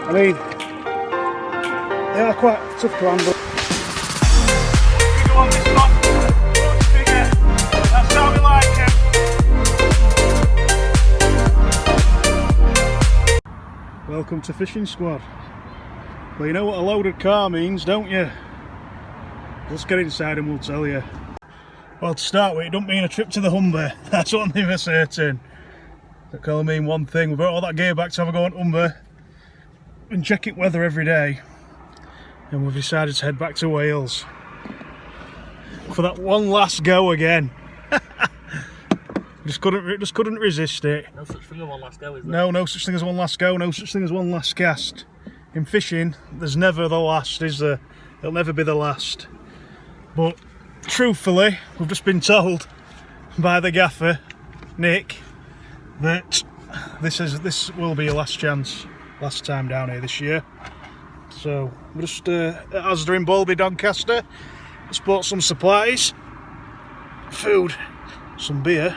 I mean, they are quite tough to handle. On this spot, much bigger. That's how we like it. Welcome to Fishing Squad. Well, you know what a loaded car means, don't you? Let's get inside and we'll tell you. Well, to start with, it don't mean a trip to the Humber. That's one thing for certain. That can only mean one thing. We've got all that gear back to have a go on Humber. Been checking weather every day. And we've decided to head back to Wales. For that one last go again. just couldn't resist it. No such thing as one last go, is there? No such thing as one last go, no such thing as one last cast. In fishing, there's never the last, is there? It'll never be the last. But truthfully, we've just been told by the gaffer, Nick, that this will be your last chance, last time down here this year. So we're just at Asda in Bowlby Doncaster. Just bought some supplies, food, some beer.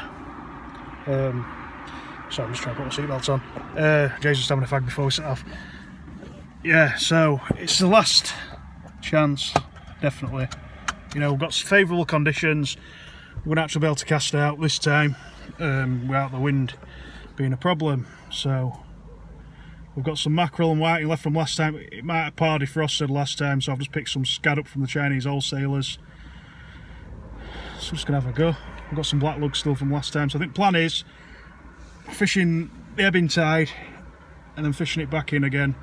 Sorry, I'm just trying to put my seatbelt on. Jay's just having a fag before we set off. Yeah, so it's the last chance, definitely. You know, we've got favourable conditions. We're going to actually be able to cast out this time without the wind being a problem. So we've got some mackerel and whiting left from last time. It might have party frosted last time, so I've just picked some scad up from the Chinese wholesalers. So I'm just going to have a go. We've got some black lug still from last time, so I think plan is fishing the ebbing tide and then fishing it back in again.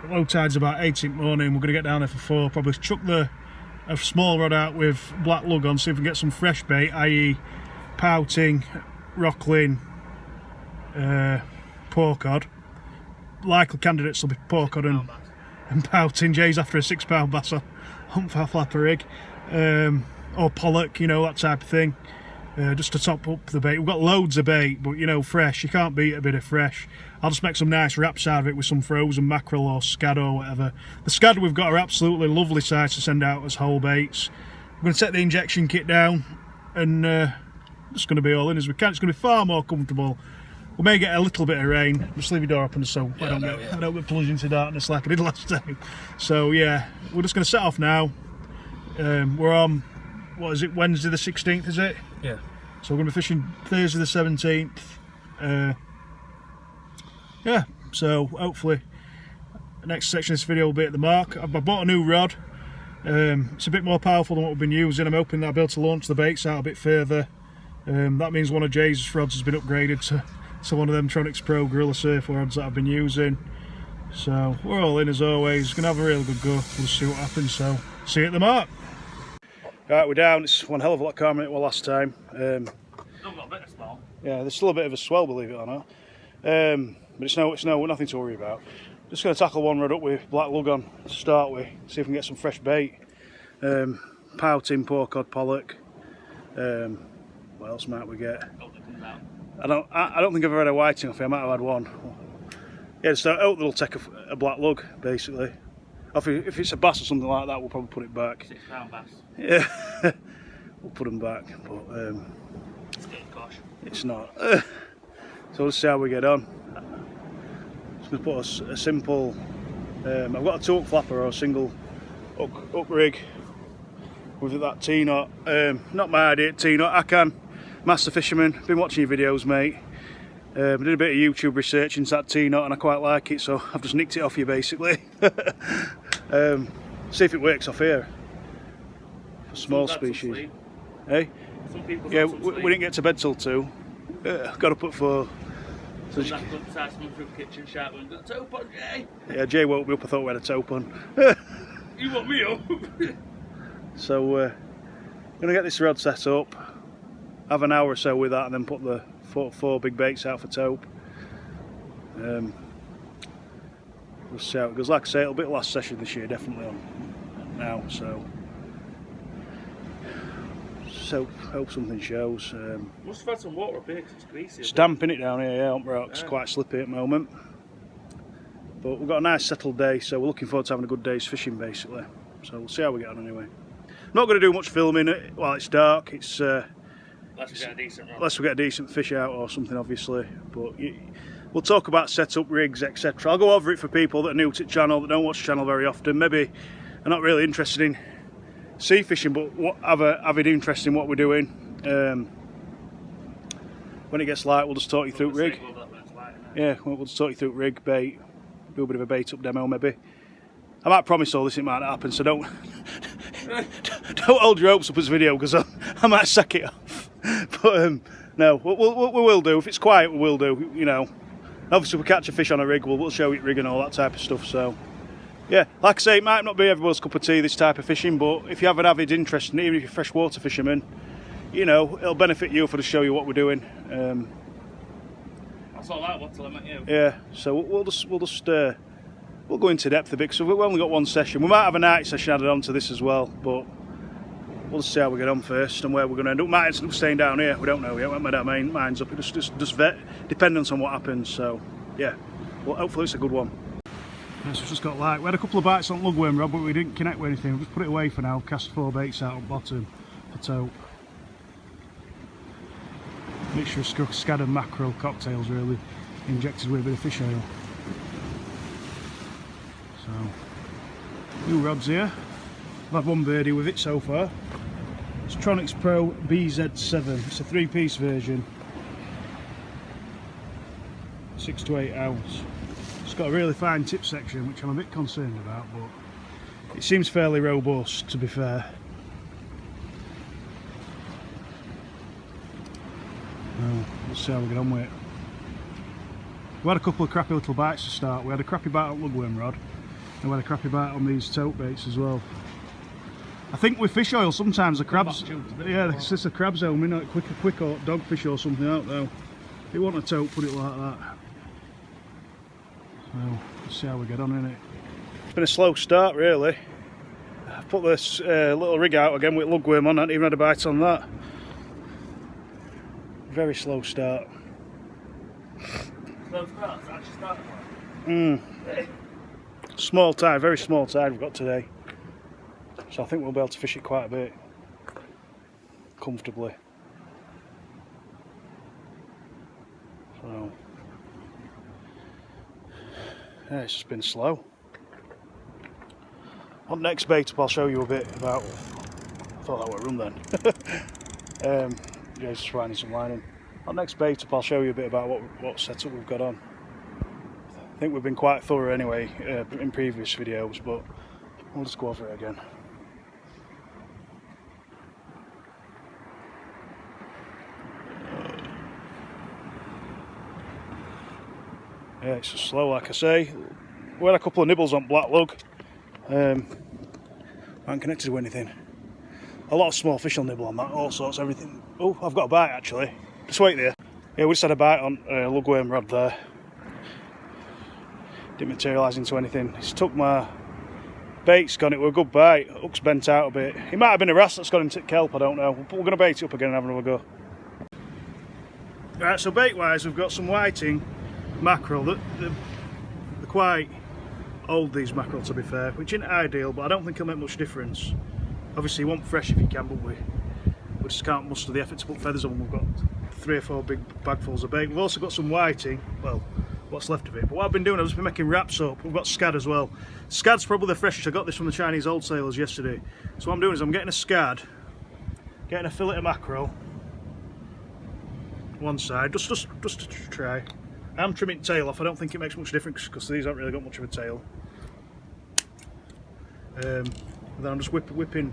Low tide's about 8 in the morning. We're going to get down there for 4. Probably chuck a small rod out with black lug on, see if we can get some fresh bait, i.e. pouting, rockling, porcod. Likely candidates will be porcod and pouting. Jay's after a £6 bass on hump flapper rig, or pollock, you know, that type of thing. Just to top up the bait. We've got loads of bait, but you know, fresh, you can't beat a bit of fresh. I'll just make some nice wraps out of it with some frozen mackerel or scad or whatever. The scad we've got are absolutely lovely size to send out as whole baits. I'm going to take the injection kit down and just going to be all in as we can. It's going to be far more comfortable. We may get a little bit of rain. Just leave your door open so I don't get plunged into darkness like I did last time. So yeah, we're just going to set off now. We're on, what is it, Wednesday the 16th, is it? Yeah. So we're going to be fishing Thursday the 17th. Yeah, so hopefully the next section of this video will be at the mark. I bought a new rod. It's a bit more powerful than what we've been using. I'm hoping that I'll be able to launch the baits out a bit further. That means one of Jay's rods has been upgraded to one of them Tronics Pro Gorilla Surf rods that I've been using. So we're all in as always. Going to have a really good go. We'll see what happens. So see you at the mark. Right, we're down. It's one hell of a lot calmer than it was last time. Still got a bit of smell. Yeah, there's still a bit of a swell, believe it or not. But it's nothing to worry about. Just going to tackle one rod up with black lug on to start with. See if we can get some fresh bait. Pouting, porcod, pollock. What else might we get? I don't think I've ever had a whiting off it. I might have had one. Yeah, just I hope they'll take a black lug, basically. If it's a bass or something like that, we'll probably put it back. £6 bass. Yeah, we'll put them back, but It's getting gosh. it's not. So let's see how we get on. Just going to put a simple, I've got a two-hook flapper or a single hook rig with that T-knot. Not my idea, T-knot. I can. Master fisherman, been watching your videos, mate. I did a bit of YouTube research into that T-knot and I quite like it, so I've just nicked it off you basically. See if it works off here for small species. Hey? Yeah, we didn't get to bed till 2. Got up at 4. So that's good besides coming through the kitchen shout and got a tope on, Jay. Yeah, Jay woke me up, I thought we had a tope on. You want me up? So gonna get this rod set up, have an hour or so with that and then put the four big baits out for tope. We'll see how it goes. Like I say, it'll be the last session this year, definitely on now, so hope something shows. Must have had some water up here because it's greasy. It's damping it down here, yeah, on rocks, quite slippy at the moment. But we've got a nice settled day, so we're looking forward to having a good day's fishing basically. So we'll see how we get on anyway. Not going to do much filming while it's dark. Unless we get a decent fish out or something, obviously. But we'll talk about setup, rigs, etc. I'll go over it for people that are new to the channel, that don't watch the channel very often, maybe are not really interested in sea fishing, but have an avid interest in what we're doing. When it gets light, we'll just talk you through rig. Yeah, we'll just talk you through rig, bait, do a bit of a bait up demo maybe. I might promise all this, it might not happen, so don't don't hold your hopes up as video, because I might sack it off. But no, we will do. If it's quiet, we will do. You know, obviously if we catch a fish on a rig, we'll show you rig and all that type of stuff. So yeah, like I say, it might not be everyone's cup of tea, this type of fishing, but if you have an avid interest in it, even if you're a freshwater fisherman, you know, it'll benefit you for to show you what we're doing. That's all I want to limit you. Yeah, so we'll go into depth a bit, because we've only got one session. We might have a night session added on to this as well, but we'll just see how we get on first and where we're going to end up. Might end up staying down here, we don't know yet. We haven't made our minds up. It just dependent on what happens. So yeah, well, hopefully it's a good one. Yes, we've just got light. We had a couple of bites on lugworm rod, but we didn't connect with anything. We'll just put it away for now. Cast 4 baits out on bottom for taupe. Mixture of scad and mackerel cocktails, really, injected with a bit of fish oil. So, new rods here. I've had one birdie with it so far. It's Tronix Pro BZ7. It's a 3-piece version. 6 to 8 ounce. It's got a really fine tip section, which I'm a bit concerned about, but it seems fairly robust, to be fair. Well, let's see how we get on with it. We had a couple of crappy little bites to start. We had a crappy bite on lugworm rod, and we had a crappy bite on these taupe baits as well. I think with fish oil, sometimes the crabs, yeah, it's just a crab zone, you know, a quick or dogfish or something out though. If you want a taupe, put it like that. So, let's see how we get on in it. It's been a slow start, really. I've put this little rig out again with lugworm on, I haven't even had a bite on that. Very slow start. Slow start, it's actually started. Small tide, very small tide we've got today. So I think we'll be able to fish it quite a bit comfortably. So yeah, it's just been slow. On next bait up, I'll show you a bit about. I thought that would run then. Yeah, just finding some lining. On next bait up, I'll show you a bit about what setup we've got on. I think we've been quite thorough anyway in previous videos, but we'll just go over it again. Yeah, it's just slow, like I say. We had a couple of nibbles on black lug. I haven't connected with anything. A lot of small fish will nibble on that, all sorts, everything. Oh, I've got a bite actually. Just wait there. Yeah, we just had a bite on a lugworm rod there. Didn't materialise into anything. It's took my bait's gone, it was a good bite. Hook's bent out a bit. It might have been a wrasse that's got into kelp, I don't know. But we're going to bait it up again and have another go. Right, so bait wise, we've got some whiting mackerel. They're quite old, these mackerel, to be fair, which isn't ideal, but I don't think it'll make much difference. Obviously you want fresh if you can, but we just can't muster the effort to put feathers on. We've got 3 or 4 big bagfuls of bait. We've also got some whiting, well, what's left of it. But what I've been doing, I've just been making wraps up. We've got scad as well. Scad's probably the freshest. I got this from the Chinese wholesalers yesterday. So what I'm doing is I'm getting a scad, getting a fillet of mackerel, one side, just to try. I'm trimming the tail off. I don't think it makes much difference because these haven't really got much of a tail. Then I'm just whipping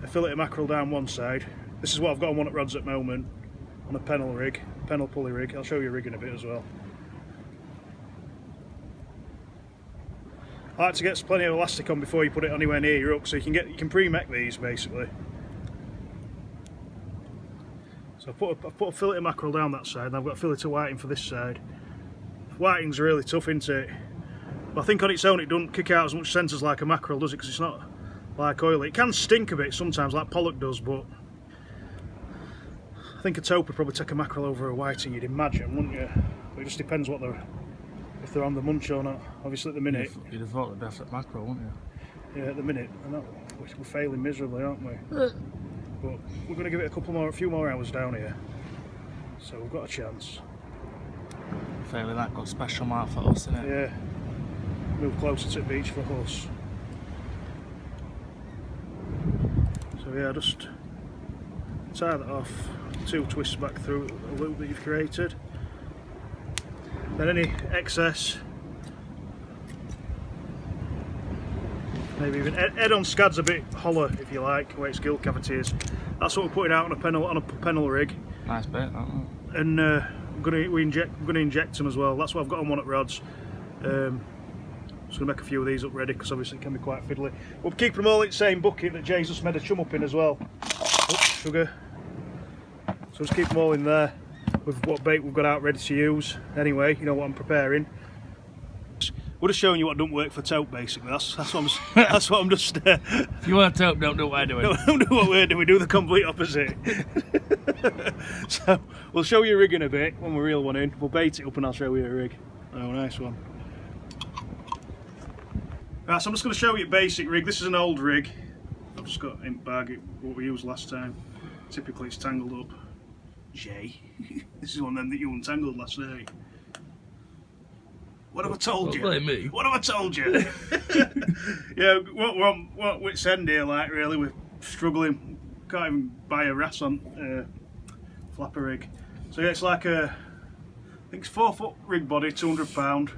a fillet of mackerel down one side. This is what I've got on one at rods at the moment, on a pennel pulley rig. I'll show you a rig in a bit as well. I like to get plenty of elastic on before you put it anywhere near your hook, so you can pre-mech these basically. So I've put a fillet of mackerel down that side, and I've got a fillet of whiting for this side. Whiting's really tough, isn't it? But I think on its own it doesn't kick out as much scent as like a mackerel, does it? Because it's not like oily. It can stink a bit sometimes, like pollock does, but I think a taupe would probably take a mackerel over a whiting, you'd imagine, wouldn't you? But it just depends if they're on the munch or not. Obviously at the minute... You'd have thought they'd be after mackerel, wouldn't you? Yeah, at the minute. We're failing miserably, aren't we? But we're going to give it a few more hours down here. So we've got a chance. feeling that got special mark for us, innit? Yeah. Move closer to the beach for Huss. So yeah, just tie that off, 2 twists back through the loop that you've created. Then any excess, maybe even head on scad's a bit hollow if you like, where its gill cavity is. That's what we're putting out on a pennel rig. Nice bit, that one. And I'm gonna inject them as well. That's what I've got on one at rods. Just going to make a few of these up ready because obviously it can be quite fiddly. We'll keep them all in the same bucket that Jay's just made a chum up in as well. Oops, sugar. So just keep them all in there with what bait we've got out ready to use. Anyway, you know what I'm preparing. We're just showing you what don't work for taupe basically. That's what I'm just. If you want to taupe, don't do what we're doing. Don't do what we're doing. We do the complete opposite. So we'll show you rigging a bit when we reel one in. We'll bait it up and I'll show you a rig. Oh, nice one. Right, so I'm just going to show you a basic rig. This is an old rig. I've just got in bag what we used last time. Typically it's tangled up. Jay, this is one of them that you untangled last night. What have I told you? Blame me. What have I told you? Yeah, we're on wit's end here, like really. We're struggling. Can't even buy a Rasson flapper rig. So yeah, it's like a, I think it's 4-foot rig body, £200.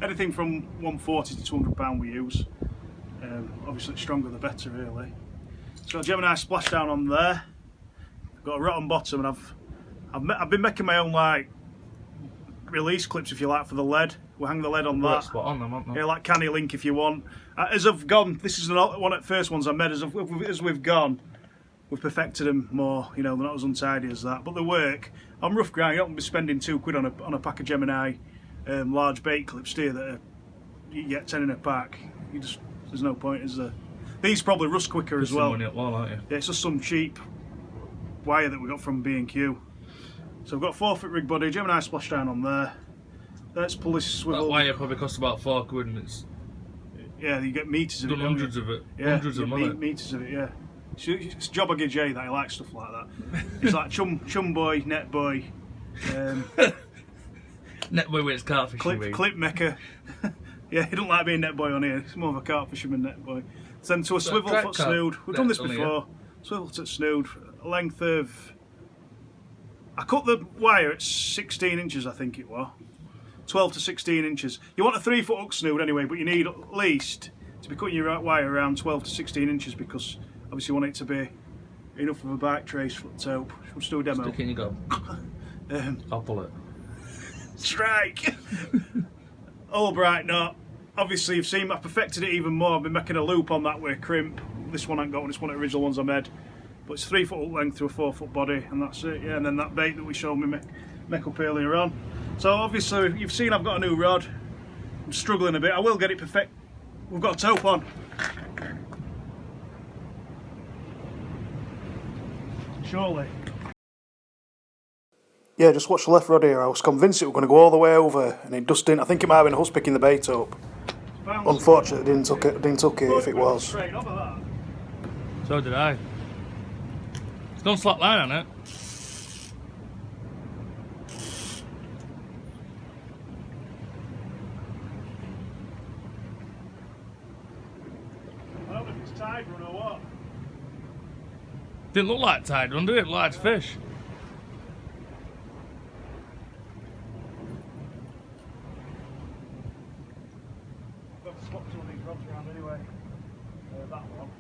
Anything from 140 to £200 we use. Obviously, the stronger the better, really. It's got a Gemini splashdown on there. I've got a rotten bottom, and I've been making my own like release clips, if you like, for the lead. We'll hang the lead on that. Spot on them, aren't they? Yeah, like Canny Link if you want. As I've gone, this is one of the first ones I made. As we've gone, we've perfected them more. You know, they're not as untidy as that, but they work. On rough ground, you don't be spending £2 on a pack of Gemini large bait clips here that you get 10 in a pack. There's no point, is there? These probably rust quicker as well. Money at wall, aren't you? Yeah, it's just some cheap wire that we got from B&Q. So we've got a 4-foot rig body, Gemini splashdown on there. Let's pull this swivel. That wire probably costs about £4 and it's yeah, you get meters of it. hundreds of it. Yeah, Hundreds of money. meters of it. Yeah, it's a job I give Jay that he likes stuff like that. It's like chum boy, net boy, Net boy with its carp fishing. clip maker. Yeah, he don't like being net boy on here. He's more of a carp fisherman net boy. Send to a swivel foot snood. We've done this before. Swivel foot snood, a length of. I cut the wire at 16 inches, I think it was. 12 to 16 inches. You want a 3-foot hook snood anyway, but you need at least to be cutting your wire around 12 to 16 inches because obviously you want it to be enough of a bite trace for the taupe. Should we do a demo? Stick it in your go. I'll pull it. Strike! Albright knot. Obviously you've seen I perfected it even more. I've been making a loop on that with crimp. This one I ain't got one, it's one of the original ones I made. But it's 3-foot hook length to a 4-foot body and that's it, yeah. And then that bait that we showed me make up earlier on. So obviously you've seen I've got a new rod. I'm struggling a bit. I will get it perfect. We've got a taupe on. Surely. Yeah, just watch the left rod here. I was convinced it was going to go all the way over, and it just didn't. I think it might have been Huss picking the bait up. Unfortunately, it didn't hook it if it was. So did I. It's gone slack line on it. I don't know if it's tide run or what. Didn't look like tide run, did it? Large fish. Got to swap some of these rods around anyway. That one.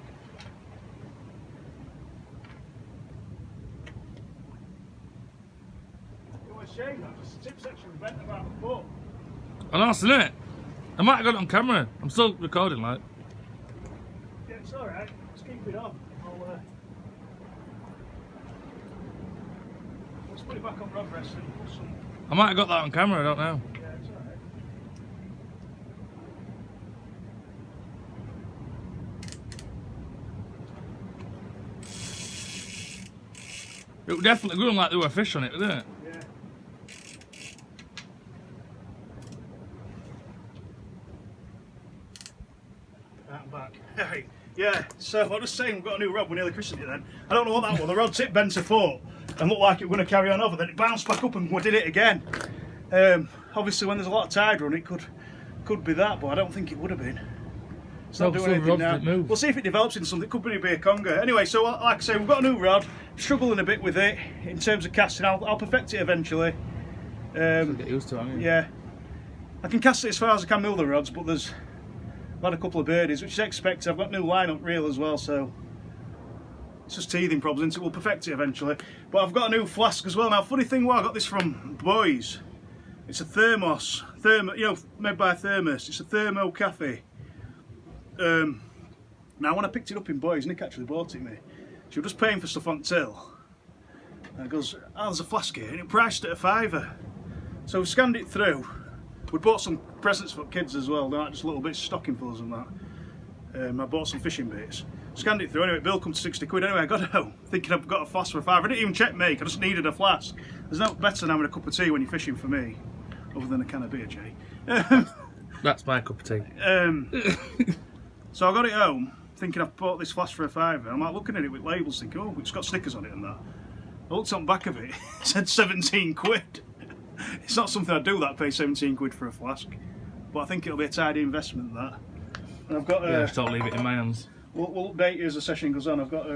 It was a shame that just the tip section was bent about a foot. I know, isn't it? I might have got it on camera. I'm still recording, like. Yeah, it's alright. Just keep it on. Let's put it back on rod rest and put some. I might have got that on camera, I don't know. Yeah, it's alright. It was definitely going like there were fish on it, wasn't it? Yeah. That back. Hey, yeah, so I'm just saying we've got a new rod, we're nearly christened it then. I don't know what that was, the rod tip bent a foot and looked like it was going to carry on over, then it bounced back up and we did it again. obviously when there's a lot of tide run, it could be that, but I don't think it would have been. It's No, not doing some anything rods now. didn't move. We'll see if it develops into something. It could be a conger. Anyway, so like I say, we've got a new rod. Struggling a bit with it in terms of casting. I'll perfect it eventually. Get used to it, haven't you? Yeah, I can cast it as far as I can with other rods, but I've had a couple of birdies, which is expected. I've got a new line-up reel as well, so it's just teething problems, isn't it? We'll perfect it eventually. But I've got a new flask as well. Now, funny thing, I got this from Boys. It's a thermos, made by Thermos. It's a thermo cafe. Now, when I picked it up in Boys, Nick actually bought it me. She was just paying for stuff on till. And it goes, oh, there's a flask here, and it priced at £5. So we scanned it through. We bought some presents for kids as well, like just little bits of stocking fillers and that. I bought some fishing baits. Scanned it through, anyway, bill come to 60 quid. Anyway, I got home thinking I've got a flask for £5. I didn't even check make, I just needed a flask. There's no better than having a cup of tea when you're fishing for me, other than a can of beer, Jay. That's my cup of tea. So I got it home thinking I've bought this flask for £5. I'm like looking at it with labels thinking, oh, it's got stickers on it and that. I looked on the back of it, it said 17 quid. It's not something I'd do that, pay 17 quid for a flask. But I think it'll be a tidy investment, that. And I've got Yeah, just don't leave it in my hands. We'll update you as the session goes on. I've got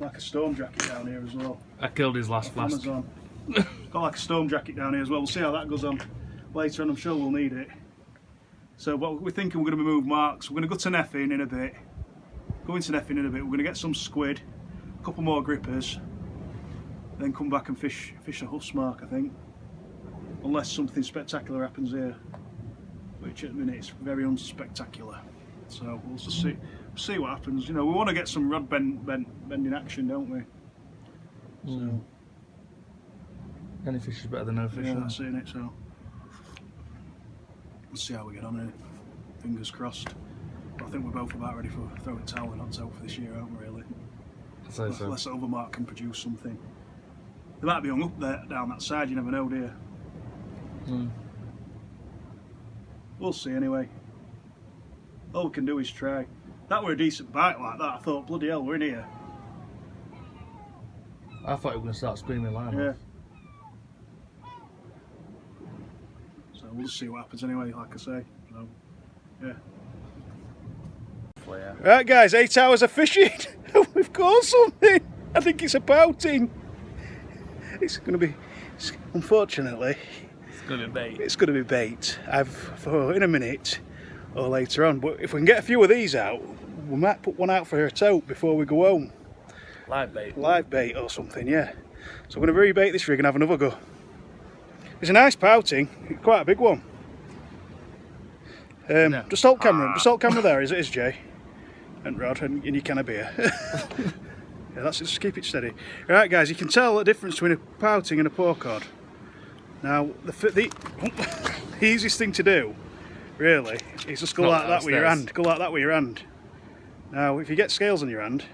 like a storm jacket down here as well. I killed his last flask. Amazon. Got like a storm jacket down here as well. We'll see how that goes on later on. I'm sure we'll need it. So, but we're thinking we're going to move marks. We're going to go to Neffin in a bit. Go into Neffin in a bit. We're going to get some squid, a couple more grippers, then come back and fish a Huss mark, I think. Unless something spectacular happens here, which at the minute is very unspectacular. So we'll just see what happens. You know, we want to get some rod bending action, don't we? So any fish is better than no fish. yeah, that's it, innit? So we'll see how we get on in it. Fingers crossed. But I think we're both about ready for throwing towel in October for this year, aren't we? Really? I'd say so. Unless Overmark can produce something. They might be hung up there down that side. You never know, do you? We'll see anyway. All we can do is try. That were a decent bite like that. I thought, bloody hell, we're in here. I thought you were going to start screaming line. Yeah. So we'll just see what happens anyway, like I say. So, yeah. Right guys, 8 hours of fishing. We've caught something. I think it's a pouting. It's going to be, unfortunately, it's going to be bait. For in a minute or later on. But if we can get a few of these out, we might put one out for a tote before we go home. Live bait. Live bait or something, yeah. So I'm going to rebait this rig and have another go. It's a nice pouting, quite a big one. Yeah. Just hold camera there as it is, Jay. And Rod, and your can of beer. Yeah, that's it, just keep it steady. Right guys, you can tell the difference between a pouting and a porcod. Now, the easiest thing to do, really, is just go like that with your hand. Go like that with your hand. Now, if you get scales on your hand,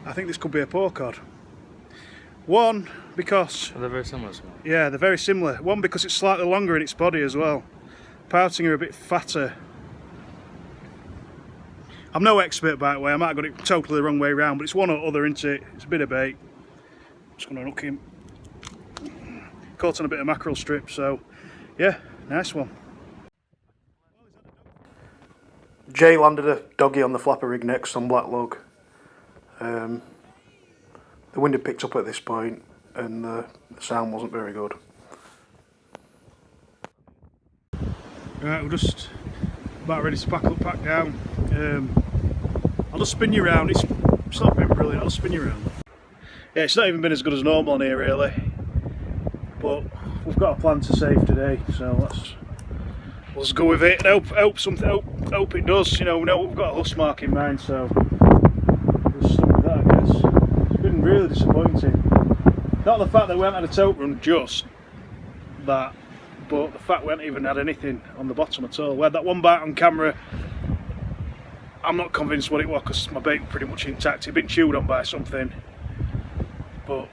I think this could be a porcod. One, because... Are they very similar? Yeah, they're very similar. One, because it's slightly longer in its body as well. Pouting are a bit fatter. I'm no expert, by the way. I might have got it totally the wrong way around, but it's one or other, isn't it? It's a bit of bait. Just going to hook him. Caught on a bit of mackerel strip, so yeah, nice one. Jay landed a doggy on the flapper rig next on black lug. The wind had picked up at this point and the sound wasn't very good. Right, we're just about ready to pack down. I'll just spin you around. It's not been brilliant, I'll spin you around. Yeah, it's not even been as good as normal on here really. But we've got a plan to save today, so let's go with it and hope it does. You know, we've got a Huss mark in mind, so we'll start with that, I guess. It's been really disappointing. Not the fact that we haven't had a tote run, just that, but the fact we haven't even had anything on the bottom at all. We had that one bite on camera. I'm not convinced what it was because my bait was pretty much intact. It'd been chewed on by something, but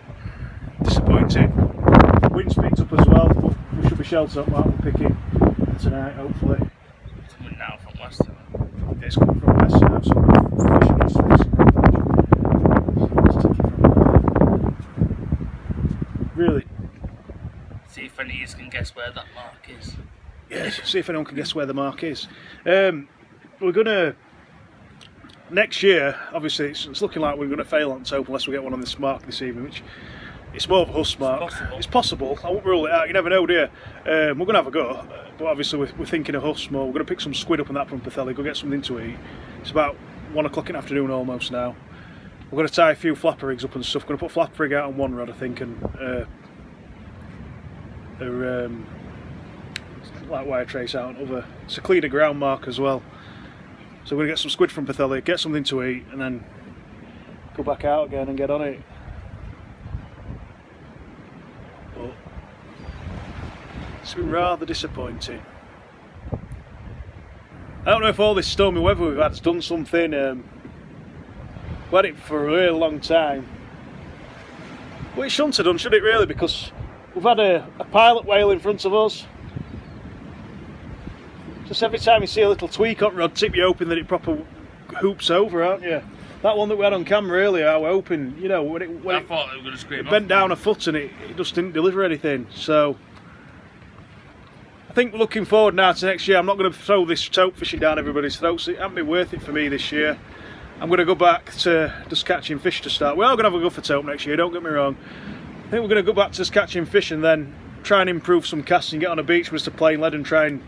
disappointing. Wind's picked up as well, but we should be sheltered up, Mark. We'll pick it tonight, hopefully. It's coming now from west. Yeah, it's coming from west now, so fishing is let's take it from there. Really. See if any Yeah, see if anyone can guess where the mark is. We're gonna next year. Obviously, it's looking like we're gonna fail on top unless we get one on this mark this evening, which it's more of a Huss mark. It's possible. I won't rule it out. You never know, do you? We're gonna have a go, but obviously we're thinking of Huss more. We're gonna pick some squid up on that from Pwllheli, go get something to eat. It's about 1 o'clock in the afternoon almost now. We're gonna tie a few flapper rigs up and stuff. We're gonna put flapper rig out on one rod, I think, and like wire trace out on other. It's a cleaner ground mark as well. So we're gonna get some squid from Pwllheli, get something to eat, and then go back out again and get on it. But it's been rather disappointing. I don't know if all this stormy weather we've had has done something. We had it for a really long time. Well, it shouldn't have done, should it really? Because we've had a pilot whale in front of us. Just every time you see a little tweak on rod tip, you're hoping that it proper hoops over, aren't you? That one that we had on camera earlier, I was hoping, you know, when it thought it was going to scream it bent down a foot and it just didn't deliver anything. So I think looking forward now to next year, I'm not going to throw this tope fishing down everybody's throats. It hasn't been worth it for me this year. I'm going to go back to just catching fish to start. We are going to have a go for tope next year, don't get me wrong. I think we're going to go back to just catching fish and then try and improve some casting, get on a beach with just a plain lead and try and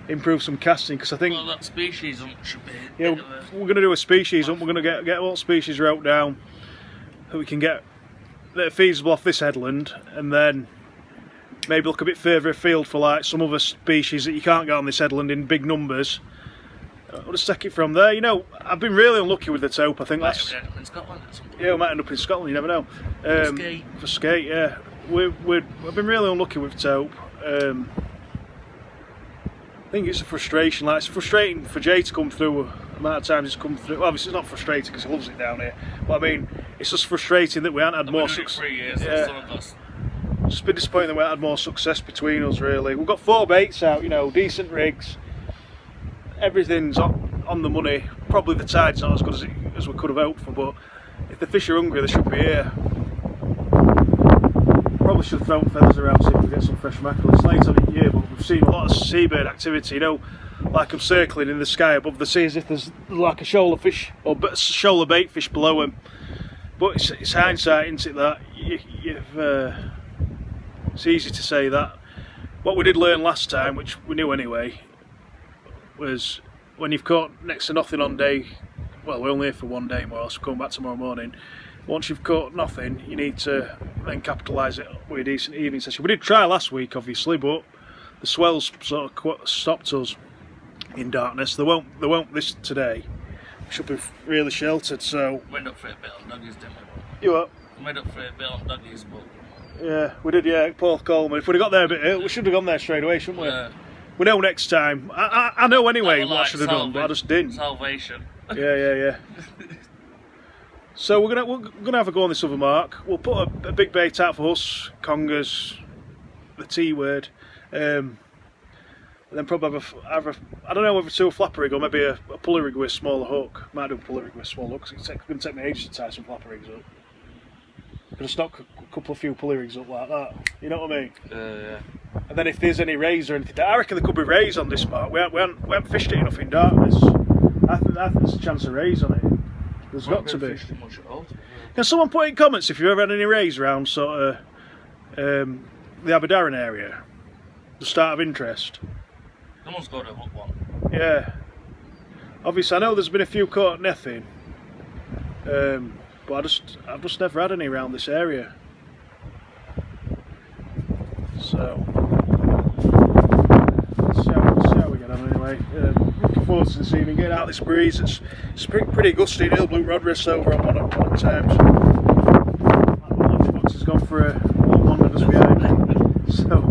improve some casting, because I think that species hunt should be. Yeah, we're going to do a species hunt. We're going to get all species wrote down that we can get that are feasible off this headland, and then maybe look a bit further afield for like some other species that you can't get on this headland in big numbers. We'll just take it from there. You know, I've been really unlucky with the tope. I think that's in Scotland at some point. Yeah, we might end up in Scotland. You never know. For skate, yeah. We've been really unlucky with tope. I think it's a frustration. Like, it's frustrating for Jay to come through. The amount of times he's come through. Well, obviously it's not frustrating because he loves it down here. But I mean, it's just frustrating that we haven't had more success. 3 years. Yeah. It's just been disappointing that we haven't had more success between us. Really, we've got 4 baits out. You know, decent rigs. Everything's on the money. Probably the tide's not as good as we could have hoped for. But if the fish are hungry, they should be here. Probably should have thrown feathers around, see if we get some fresh mackerel. It's late on in the year, but we've seen a lot of seabird activity, you know, like I'm circling in the sky above the sea as if there's like a shoal of fish or shoal of bait fish below them. But it's hindsight, isn't it, that it's easy to say that. What we did learn last time, which we knew anyway, was when you've caught next to nothing on day, well, we're only here for 1 day more, so we're coming back tomorrow morning. Once you've caught nothing, you need to then capitalise it with a decent evening session. We did try last week, obviously, but the swells sort of stopped us in darkness. They won't this today. We should be really sheltered. So we went up for a bit on doggies, didn't we? You what? We went up for a bit on doggies, but yeah, we did. Yeah, Paul Coleman. If we'd have got there a bit early, we should have gone there straight away, shouldn't we? Yeah. We know next time. I know anyway what I Like should have done, but I just didn't. Salvation. Yeah. So we're gonna have a go on this other mark. We'll put a big bait out for us, congers, the T word, and then probably have a I don't know whether to a flapper rig or maybe a pulley rig with a smaller hook. Might do a pulley rig with a smaller hook because it's going to take me ages to tie some flapper rigs up. Gonna stock a few pulley rigs up like that. You know what I mean? Yeah. And then if there's any rays or anything, I reckon there could be rays on this mark. We haven't fished it enough in darkness. I think there's a chance of rays on it. There's got to be. Can someone put in comments if you've ever had any rays around sort of the Aberdaron area? Just out of interest. Someone's got to hook one. Yeah. Obviously, I know there's been a few caught nothing, but I've just never had any around this area. So let's see how we get on anyway. Looking forward to this evening, getting out this breeze. It's pretty gusty. Neil Blue Rod rests over on one of times. That lunchbox has gone for a little wander just behind me. So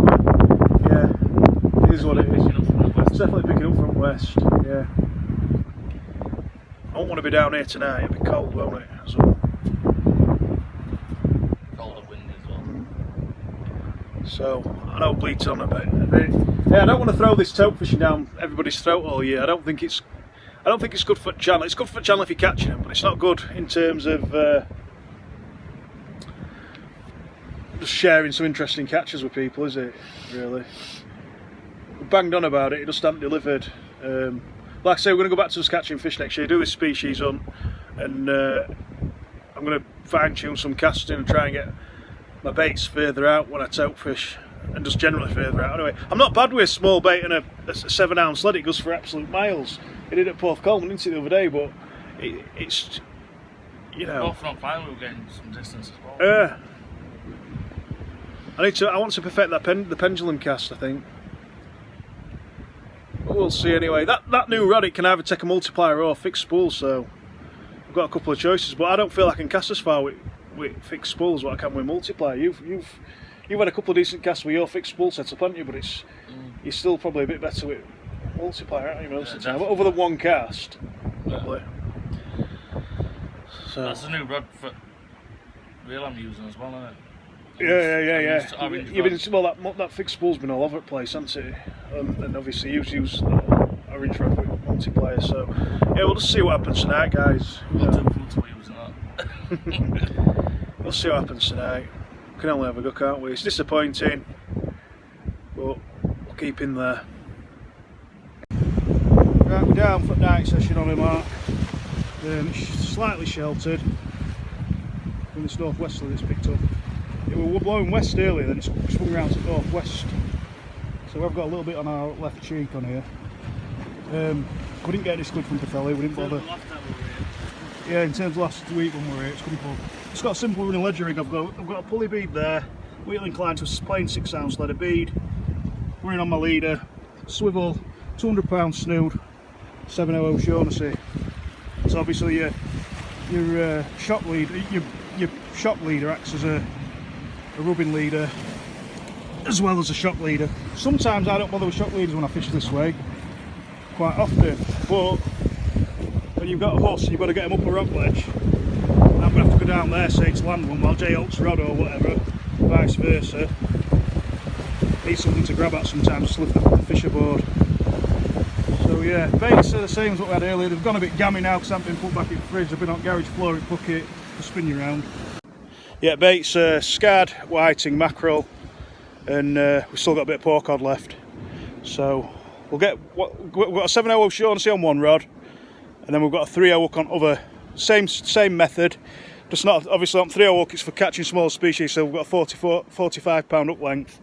yeah, it is what it is. It's definitely picking up from west. Yeah. I won't want to be down here tonight. It'll be cold, won't it? So. Cold and windy as well. So I know bleeds on a bit. Yeah, I don't want to throw this tope fishing down everybody's throat all year. I don't think it's good for channel. It's good for channel if you're catching them, but it's not good in terms of just sharing some interesting catches with people, is it? Really. we've banged on about it, it just hasn't delivered. Like I say, we're going to go back to just catching fish next year, do this species hunt, and I'm going to fine tune some casting and try and get my baits further out when I tote fish, and just generally further out. Anyway, I'm not bad with a small bait and a 7-ounce lead. It goes for absolute miles. It did at Porth Coleman, didn't it, the other day, but it's, you know. Both not fine, we were getting some distance as well. Yeah. I want to perfect the pendulum cast, I think. But we'll see anyway. That new rod, it can either take a multiplier or fixed spool, so I've got a couple of choices. But I don't feel I can cast as far with fixed spools what I can with multiplier. You've had a couple of decent casts with your fixed spool setup, haven't you? But you're still probably a bit better with multiplier, aren't you, most of the time? But other than one cast, probably. So that's a new rod for reel I'm using as well, isn't it? Yeah. Well, that fixed spool's been all over the place, hasn't it? And obviously you've used orange rod with multiplier, so yeah, we'll just see what happens tonight, guys. We'll using that. We'll see what happens tonight. We can only have a go, can't we? It's disappointing, but we'll keep in there. Right, we're down for the night session on a mark. It's slightly sheltered from this northwesterly that's picked up. It was blowing west earlier, then it's swung around to northwest. So we've got a little bit on our left cheek on here. We didn't get this good from Pathelli, we didn't bother. Yeah, in terms of last week when we were here, it's coming up. It's got a simple running ledger rig. I've got a pulley bead there, wheel inclined to a plain 6-ounce leather bead, running on my leader, swivel, 200-pound snood, 700 Shaughnessy. So obviously your shock lead, your shock leader acts as a rubbing leader as well as a shock leader. Sometimes I don't bother with shock leaders when I fish this way, quite often, but when you've got a Huss, you've got to get them up a rock ledge, and I'm going to have to go down there, say, to land one while Jay holds rod or whatever, vice versa. Need something to grab at sometimes to lift the fish aboard. So yeah, baits are the same as what we had earlier. They've gone a bit gammy now because they haven't been put back in the fridge. They've been on garage floor at bucket to spin you around. Yeah, baits scad, whiting, mackerel, and we've still got a bit of pork cod left. So we've got a 700 Shaughnessy on one rod, and then we've got a 3/0 hook on other. Same method, just not obviously on 3/0 hook. It's for catching small species. So we've got a 45-pound hook length.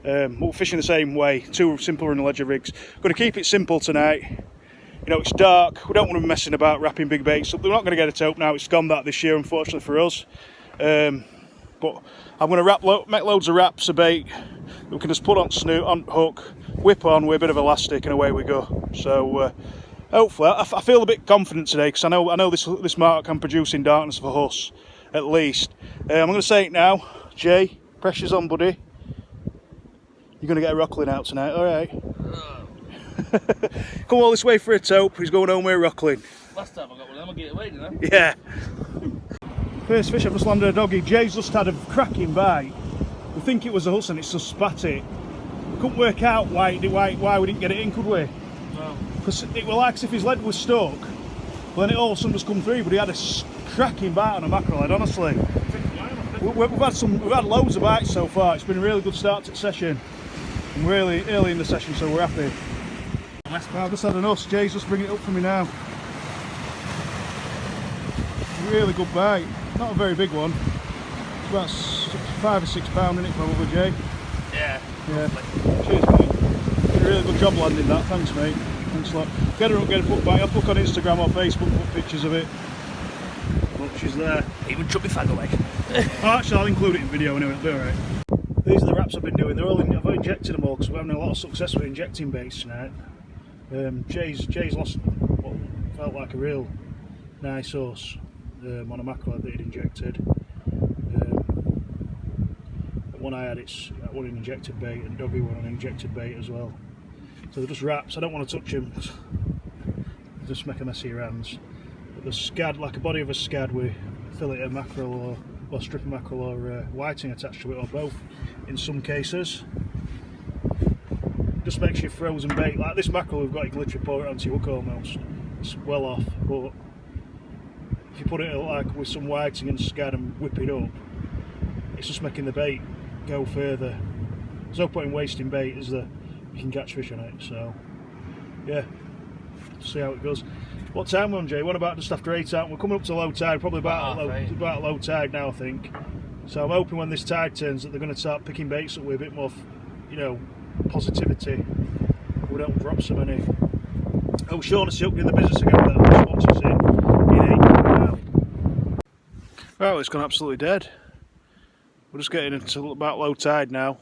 We're fishing the same way. 2 simple running ledger rigs. Going to keep it simple tonight. You know, it's dark. We don't want to be messing about wrapping big baits up. We're not going to get a tope now. It's gone that this year, unfortunately for us. But I'm going to make loads of wraps of bait. We can just put on snoot, on hook, whip on with a bit of elastic, and away we go. So hopefully, I feel a bit confident today because I know this mark can produce in darkness for Huss, at least. I'm going to say it now, Jay. Pressure's on, buddy. You're going to get a rockling out tonight, all right? Come all this way for a tope. He's going home with a rockling. Last time I got one of them, I get away, didn't I? Yeah. First fish, I've just landed a doggy. Jay's just had a cracking bite. We think it was a Huss and it's just spat it. We couldn't work out why we didn't get it in, could we? No. Because it was like as if his lead was stuck, but then it all of a sudden just come through, but he had a cracking bite on a mackerel head, honestly. We've had loads of bites so far. It's been a really good start to the session. I'm really early in the session, so we're happy. I've just had an Huss. Jay's just bringing it up for me now. Really good bite. Not a very big one. It's about 5 or 6 pound in it probably, Jay. Yeah. Cheers, mate. Did a really good job landing that. Thanks, mate. Thanks a lot. Get her up, get a put back. I'll look on Instagram or Facebook, put pictures of it. Look, she's there. Even chuck my fag away. Oh, actually, I'll include it in video anyway. It'll be alright. These are the wraps I've been doing. I've injected them all because we're having a lot of success with injecting baits tonight. Jay's lost what felt like a real nice Huss on a mackerel that he'd injected. The one I had, it's one injected bait, and Doggy one on injected bait as well. So they're just wraps. I don't want to touch them. They just make a mess of your hands. But they're scad, like a body of a scad with fillet of mackerel or strip of mackerel or whiting attached to it, or both in some cases. Just makes you frozen bait. Like this mackerel we've got, you can literally pour it onto your hook almost. It's well off, but if you put it like with some whiting and scad and whip it up, it's just making the bait go further. There's no point in wasting bait, is there? you can catch fish on it. So yeah, see how it goes. What time we're on, Jay? What about just after 8 out? We're coming up to low tide, probably about low tide now, I think. So I'm hoping when this tide turns that they're going to start picking baits up with a bit more, positivity. We don't drop so many. Oh, Shaughnessy's up in the business again with that. Once it's in, it ain't coming out. Well, it's gone absolutely dead. We're just getting into about low tide now.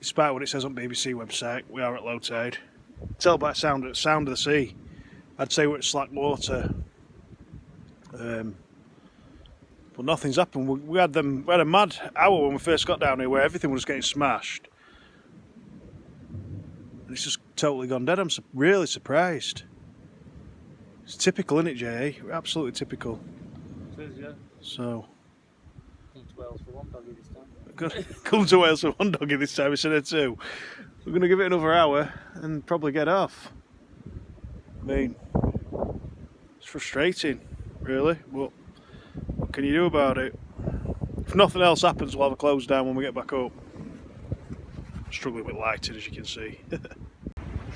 Despite what it says on BBC website, we are at low tide. Tell by sound of the sea. I'd say we're at slack water. But nothing's happened. We had a mad hour when we first got down here where everything was getting smashed. And it's just totally gone dead. I'm really surprised. It's typical, isn't it, Jay? Absolutely typical. It is, yeah. So. Come to Wales for one doggy this time. Come to Wales for one doggy this time instead of two. We're going to give it another hour and probably get off. I mean, it's frustrating, really, but what can you do about it? If nothing else happens, we'll have a close down when we get back up. Struggling with lighting, as you can see.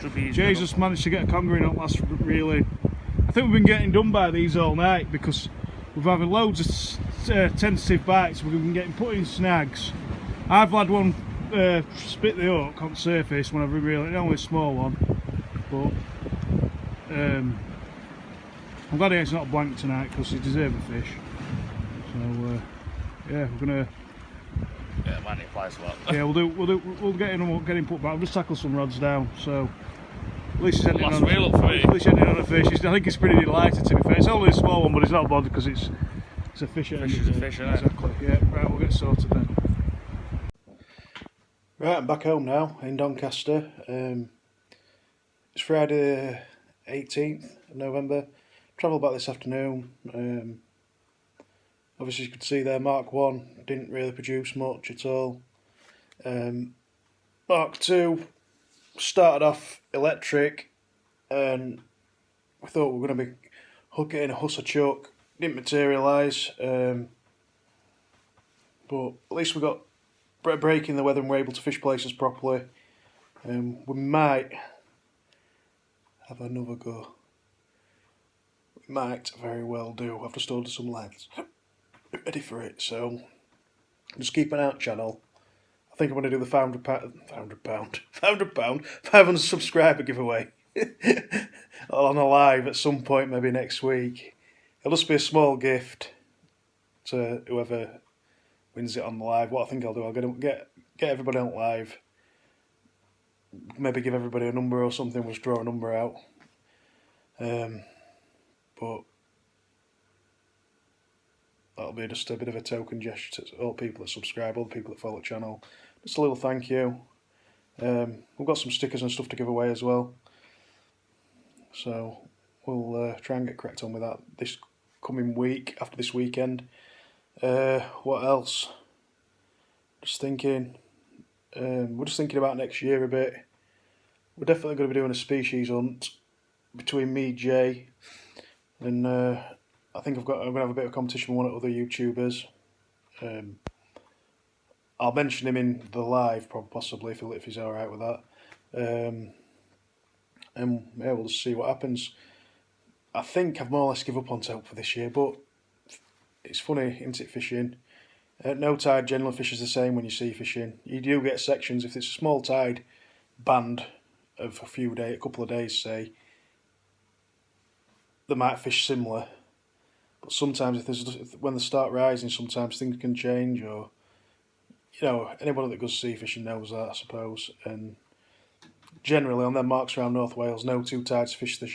Should be easy. Jesus managed to get a conger in on last reeling. I think we've been getting done by these all night because we've having loads of tentative bites. We've been getting put in snags. I've had one spit the hook on the surface when I've been reeling, only a small one, but I'm glad it's not blank tonight because he deserves a fish. So yeah, we're gonna. Yeah, man, it flies a lot. Yeah, we'll get him put back. I've just tackled some rods down, so at least he's ending on a fish. I think he's pretty delighted, to be fair. It's only a small one, but he's not bothered because it's a fish. Fish is a fish, isn't it? Exactly. Yeah. Right, we'll get sorted then. Right, I'm back home now in Doncaster. It's Friday the 18th of November. Travelled back this afternoon. Obviously you could see there Mark 1 didn't really produce much at all. Mark 2 started off electric and we thought we were going to be getting a Huss or chuck. Didn't materialise, but at least we got a break in the weather and we're able to fish places properly. We might have another go. We might very well do. I've just ordered some lads. Ready for it, so just keep an eye out channel. I think I'm going to do the £500 subscriber giveaway on a live at some point, maybe next week. It'll just be a small gift to whoever wins it on the live. What I think I'll do, I'll get everybody on live, maybe give everybody a number or something. We'll just draw a number out, but that'll be just a bit of a token gesture to all people that subscribe, all the people that follow the channel. Just a little thank you. We've got some stickers and stuff to give away as well, so we'll try and get cracked on with that this coming week, after this weekend. What else? Just thinking. We're just thinking about next year a bit. We're definitely going to be doing a species hunt between me, Jay, and I think I'm going to have a bit of competition with one of the other YouTubers. I'll mention him in the live, possibly, if he's alright with that. And yeah, we'll just see what happens. I think I've more or less given up on Tope for this year, but it's funny, isn't it, fishing? No tide generally fishes the same when you sea fishing. You do get sections. If it's a small tide band of a couple of days, say, they might fish similar. But sometimes when they start rising, sometimes things can change, or anybody that goes sea fishing knows that, I suppose. And generally on them marks around North Wales, no two tides fish the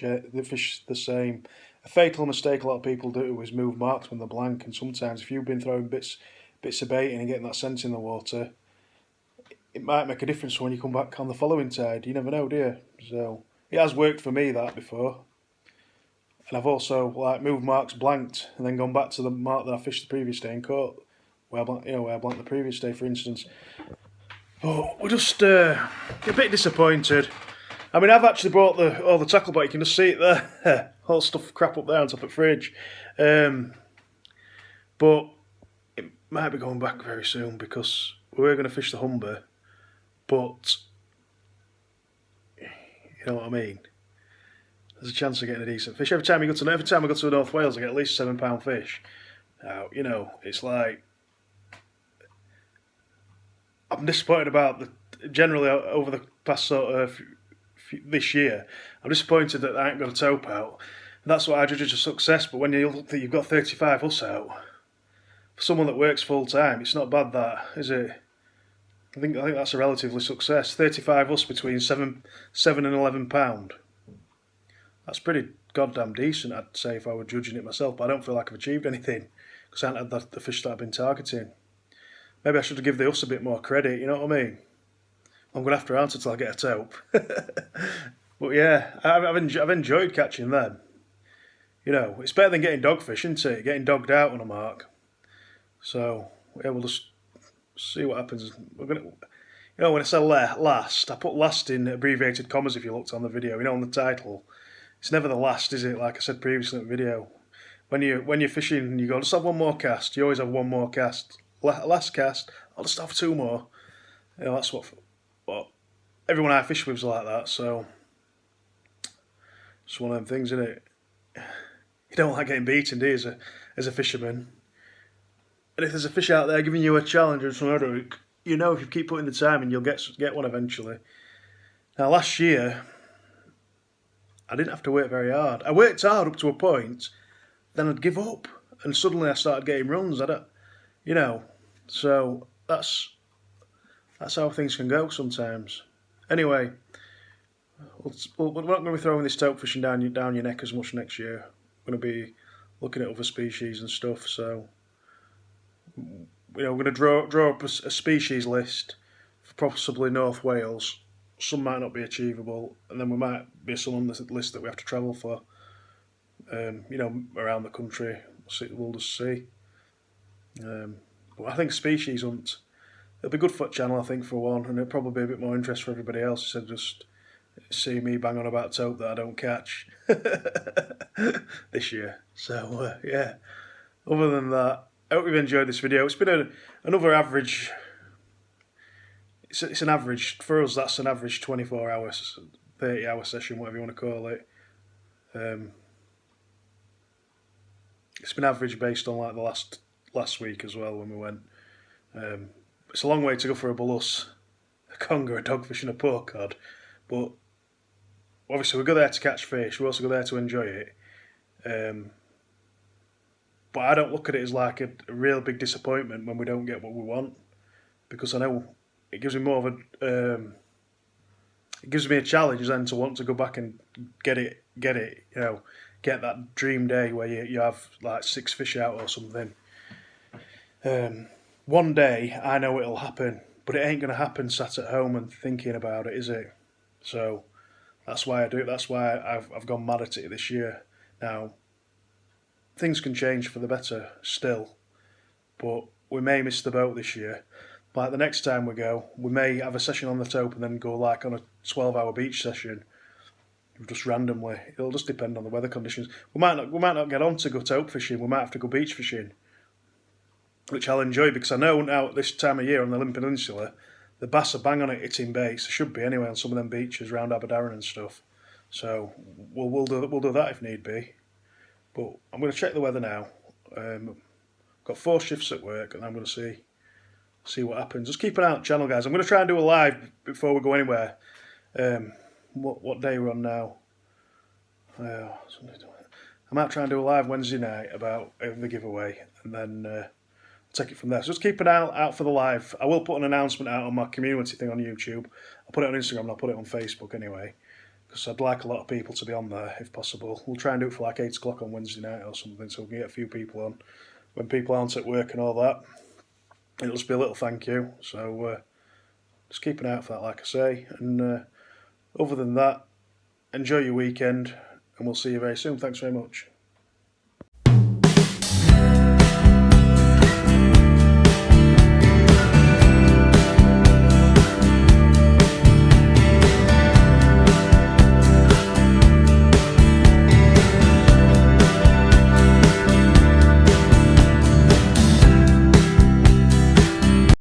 same. A fatal mistake a lot of people do is move marks when they're blank, and sometimes if you've been throwing bits of bait in and getting that scent in the water, it might make a difference when you come back on the following tide. You never know, do you? So it has worked for me, that, before. And I've also moved marks blanked and then gone back to the mark that I fished the previous day and caught where I blanked the previous day, for instance. But we're just a bit disappointed. I mean, I've actually brought all the tackle back. You can just see it there. All stuff crap up there on top of the fridge. But it might be going back very soon because we're going to fish the Humber. But You know what I mean? There's a chance of getting a decent fish. Every time I go to North Wales, I get at least £7 fish. Now, you know, it's like, I'm disappointed about generally over the past sort of this year. I'm disappointed that I ain't got a tope out. And that's what I judge as a success. But when you look that you've got 35 Huss out, for someone that works full time, it's not bad, that is it? I think that's a relatively success. 35 Huss between $7 and £11. That's pretty goddamn decent, I'd say, if I were judging it myself. But I don't feel like I've achieved anything because I haven't had the fish that I've been targeting. Maybe I should give the Huss a bit more credit. You know what I mean? I'm gonna have to answer till I get a tope. But yeah, I've enjoyed catching them. You know, it's better than getting dogfish, isn't it? Getting dogged out on a mark. So yeah, we'll just see what happens. We're gonna, you know, when I say last, I put last in abbreviated commas. If you looked on the video, you know, on the title, it's never the last, is it? Like I said previously in the video, when you're fishing, you go, just have one more cast. You always have one more cast. Last cast, I'll just have two more. You know, that's what everyone I fish with is like that. So it's one of them things, isn't it? You don't like getting beaten, do you, as a fisherman? And if there's a fish out there giving you a challenge or something, you know, if you keep putting the time in, you'll get one eventually. Now, last year, I didn't have to work very hard. I worked hard up to a point, then I'd give up, and suddenly I started getting runs. You know, so that's how things can go sometimes. Anyway, we're not going to be throwing this tope fishing down your neck as much next year. We're going to be looking at other species and stuff. So, you know, we're going to draw up a species list for possibly North Wales. Some might not be achievable, and then we might be some on the list that we have to travel for. You know, around the country. We'll just see. But I think species hunt, it'll be good for the channel, I think, for one, and it'll probably be a bit more interest for everybody else instead of just see me bang on about tope that I don't catch this year. So yeah, other than that, I hope you've enjoyed this video. It's been another average. It's an average for us. That's an average 24 hours, 30-hour session, whatever you want to call it. It's been average based on like the last week as well when we went. It's a long way to go for a bull, a conger, a dogfish, and a pork cod, but obviously we go there to catch fish. We also go there to enjoy it. But I don't look at it as like a real big disappointment when we don't get what we want, because I know it gives me more of a it gives me a challenge then to want to go back and get it. You know, get that dream day where you have like 6 fish out or something. One day I know it'll happen, but it ain't going to happen sat at home and thinking about it, is it? So that's why I do it. That's why I've gone mad at it this year. Now, things can change for the better still, but we may miss the boat this year. Like the next time we go, we may have a session on the tope and then go like on a 12-hour beach session. Just randomly, it'll just depend on the weather conditions. We might not get on to go tope fishing. We might have to go beach fishing, which I'll enjoy because I know now at this time of year on the Limp Peninsula, the bass are bang on it hitting baits. There should be anyway on some of them beaches around Aberdaron and stuff. So we'll do that if need be. But I'm going to check the weather now. Got 4 shifts at work, and I'm going to see what happens. Just keep an eye on the channel, guys. I'm going to try and do a live before we go anywhere. What day we're on now? I might try and do a live Wednesday night about the giveaway, and then take it from there. So just keep an eye out for the live. I will put an announcement out on my community thing on YouTube. I'll put it on Instagram and I'll put it on Facebook anyway, because I'd like a lot of people to be on there if possible. We'll try and do it for like 8 o'clock on Wednesday night or something, so we can get a few people on when people aren't at work and all that. It'll just be a little thank you. So just keep an eye out for that, like I say. And other than that, enjoy your weekend, and we'll see you very soon. Thanks very much.